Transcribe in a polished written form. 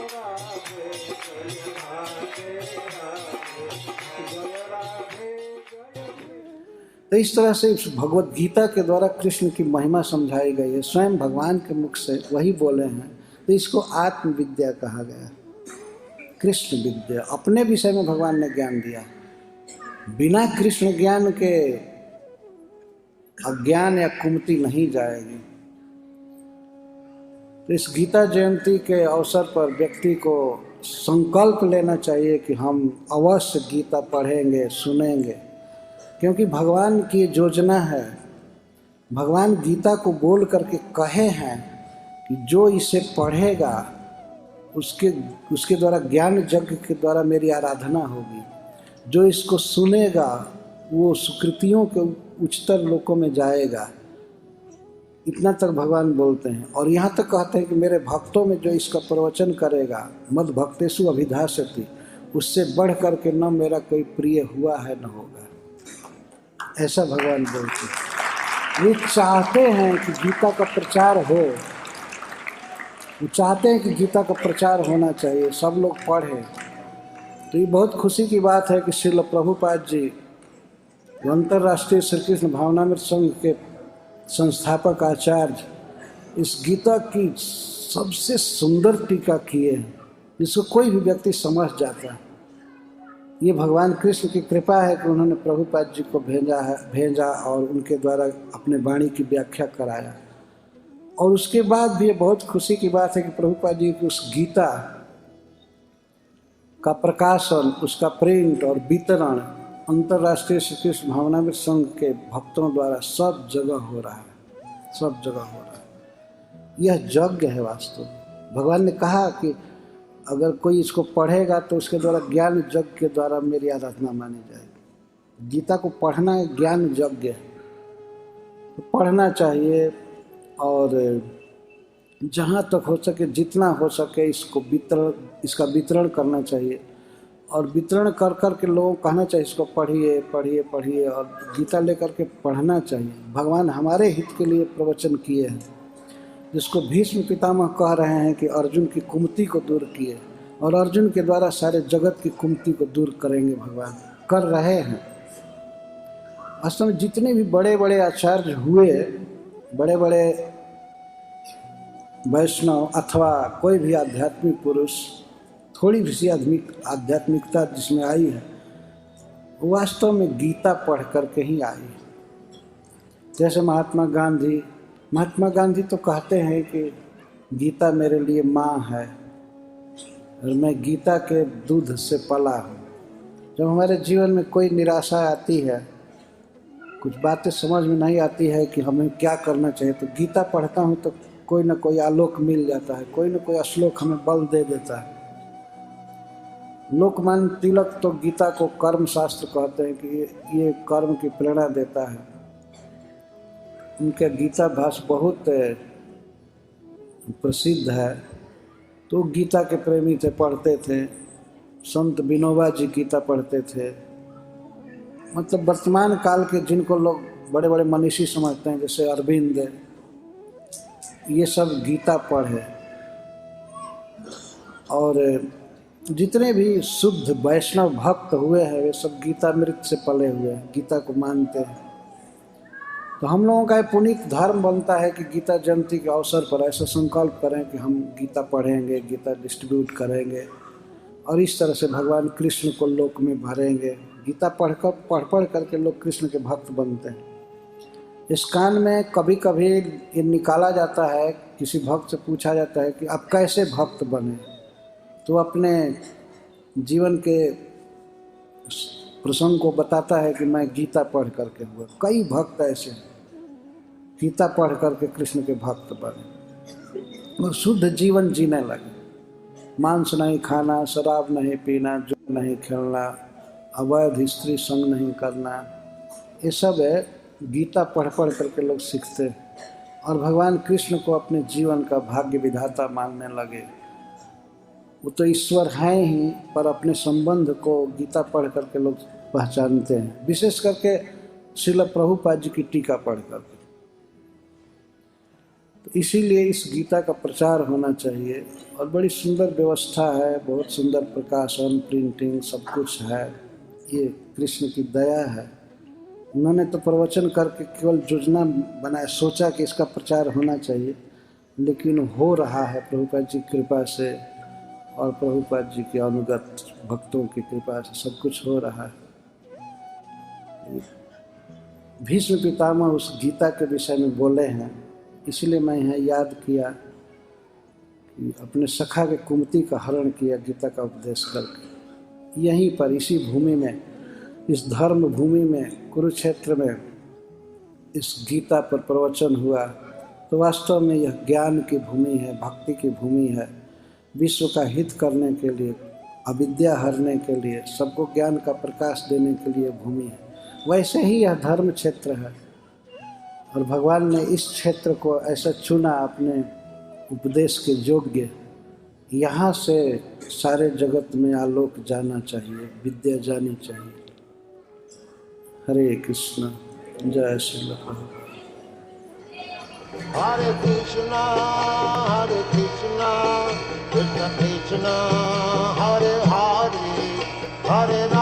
राधे जय राधे राधे जय राधे जय। तो इस तरह से इस भगवत गीता के द्वारा कृष्ण की महिमा समझाई गई है, स्वयं भगवान के मुख से वही बोले हैं। तो इसको आत्मविद्या कहा गया, कृष्ण विद्या। अपने विषय में भगवान ने ज्ञान दिया, बिना कृष्ण ज्ञान के अज्ञान या कुमति नहीं जाएगी। तो इस गीता जयंती के अवसर पर व्यक्ति को संकल्प लेना चाहिए कि हम अवश्य गीता पढ़ेंगे, सुनेंगे, क्योंकि भगवान की योजना है। भगवान गीता को बोल करके कहे हैं कि जो इसे पढ़ेगा उसके द्वारा ज्ञान यज्ञ के द्वारा मेरी आराधना होगी, जो इसको सुनेगा वो सुकृतियों के उच्चतर लोकों में जाएगा। इतना तक भगवान बोलते हैं। और यहाँ तक कहते हैं कि मेरे भक्तों में जो इसका प्रवचन करेगा, मद भक्तेषु अभिधास्यति, उससे बढ़ करके न मेरा कोई प्रिय हुआ है न होगा, ऐसा भगवान बोलते हैं। वे चाहते हैं कि गीता का प्रचार हो, वो चाहते हैं कि गीता का प्रचार होना चाहिए, सब लोग पढ़ें। तो ये बहुत खुशी की बात है कि श्रील प्रभुपाद जी अंतर्राष्ट्रीय श्री कृष्ण भावनामृत संघ के संस्थापक आचार्य इस गीता की सबसे सुंदर टीका किए हैं, जिसको कोई भी व्यक्ति समझ जाता है। ये भगवान कृष्ण की कृपा है कि उन्होंने प्रभुपाद जी को भेजा और उनके द्वारा अपने वाणी की व्याख्या कराया। और उसके बाद भी ये बहुत खुशी की बात है कि प्रभुपाद जी की उस गीता का प्रकाशन, उसका प्रिंट और वितरण अंतर्राष्ट्रीय श्री कृष्ण भावनामृत संघ के भक्तों द्वारा सब जगह हो रहा है, सब जगह हो रहा है। यह यज्ञ है वास्तव में। भगवान ने कहा कि अगर कोई इसको पढ़ेगा तो उसके द्वारा ज्ञान यज्ञ के द्वारा मेरी आराधना मानी जाएगी। गीता को पढ़ना एक ज्ञान यज्ञ है, तो पढ़ना चाहिए और जहाँ तक हो सके, जितना हो सके इसका वितरण करना चाहिए। और वितरण कर कर के लोगों को कहना चाहिए इसको पढ़िए पढ़िए पढ़िए, और गीता लेकर के पढ़ना चाहिए। भगवान हमारे हित के लिए प्रवचन किए हैं, जिसको भीष्म पितामह कह रहे हैं कि अर्जुन की कुमति को दूर किए, और अर्जुन के द्वारा सारे जगत की कुमति को दूर करेंगे। भगवान कर रहे हैं। वास्तव में जितने भी बड़े बड़े आचार्य हुए, बड़े बड़े वैष्णव अथवा कोई भी आध्यात्मिक पुरुष, थोड़ी भी सी आध्यात्मिकता जिसमें आई है, वास्तव में गीता पढ़ करके ही आई। जैसे महात्मा गांधी तो कहते हैं कि गीता मेरे लिए माँ है और मैं गीता के दूध से पला हूँ। जब हमारे जीवन में कोई निराशा आती है, कुछ बातें समझ में नहीं आती है कि हमें क्या करना चाहिए, तो गीता पढ़ता हूँ तो कोई ना कोई आलोक मिल जाता है, कोई ना कोई श्लोक हमें बल दे देता है। लोकमान्य तिलक तो गीता को कर्म शास्त्र कहते हैं कि ये कर्म की प्रेरणा देता है। उनके गीता भाष्य बहुत प्रसिद्ध है, तो गीता के प्रेमी थे, पढ़ते थे। संत विनोबा जी गीता पढ़ते थे। मतलब वर्तमान काल के जिनको लोग बड़े बड़े मनीषी समझते हैं, जैसे अरविंद, ये सब गीता पढ़े। और जितने भी शुद्ध वैष्णव भक्त हुए हैं वे सब गीतामृत से पले हुए हैं, गीता को मानते हैं। तो हम लोगों का पुनीत धर्म बनता है कि गीता जयंती के अवसर पर ऐसा संकल्प करें कि हम गीता पढ़ेंगे, गीता डिस्ट्रीब्यूट करेंगे और इस तरह से भगवान कृष्ण को लोक में भरेंगे। गीता पढ़ करके लोग कृष्ण के भक्त बनते हैं। इस कान में कभी कभी ये निकाला जाता है, किसी भक्त से पूछा जाता है कि आप कैसे भक्त बने, तो अपने जीवन के प्रसंग को बताता है कि मैं गीता पढ़ करके हुआ। कई भक्त ऐसे गीता पढ़ करके कृष्ण के भक्त बने और शुद्ध जीवन जीने लगे। मांस नहीं खाना, शराब नहीं पीना, जुआ नहीं खेलना, अवैध स्त्री संग नहीं करना, ये सब है गीता पढ़ करके लोग सीखते हैं और भगवान कृष्ण को अपने जीवन का भाग्य विधाता मानने लगे। वो तो ईश्वर हैं ही, पर अपने संबंध को गीता पढ़ करके लोग पहचानते हैं, विशेष करके श्रील प्रभुपाद जी की टीका पढ़ करके। तो इसीलिए इस गीता का प्रचार होना चाहिए। और बड़ी सुंदर व्यवस्था है, बहुत सुंदर प्रकाशन, प्रिंटिंग, सब कुछ है। ये कृष्ण की दया है। उन्होंने तो प्रवचन करके केवल योजना बनाया, सोचा कि इसका प्रचार होना चाहिए, लेकिन हो रहा है प्रभुपाद जी की कृपा से और प्रभुपाद जी के अनुगत भक्तों की कृपा से सब कुछ हो रहा है। भीष्म पितामह उस गीता के विषय में बोले हैं, इसलिए मैं यहाँ याद किया कि अपने सखा के कुमति का हरण किया गीता का उपदेश करके। यहीं पर इसी भूमि में, इस धर्म भूमि में, कुरुक्षेत्र में इस गीता पर प्रवचन हुआ। तो वास्तव में यह ज्ञान की भूमि है, भक्ति की भूमि है, विश्व का हित करने के लिए, अविद्या हरने के लिए, सबको ज्ञान का प्रकाश देने के लिए भूमि है। वैसे ही यह धर्म क्षेत्र है और भगवान ने इस क्षेत्र को ऐसा चुना अपने उपदेश के योग्य। यहाँ से सारे जगत में आलोक जाना चाहिए, विद्या जानी चाहिए। हरे कृष्ण, जय Shri Prabhupada. Hare Krishna, Krishna Krishna, Hare Hare, Hare Rama.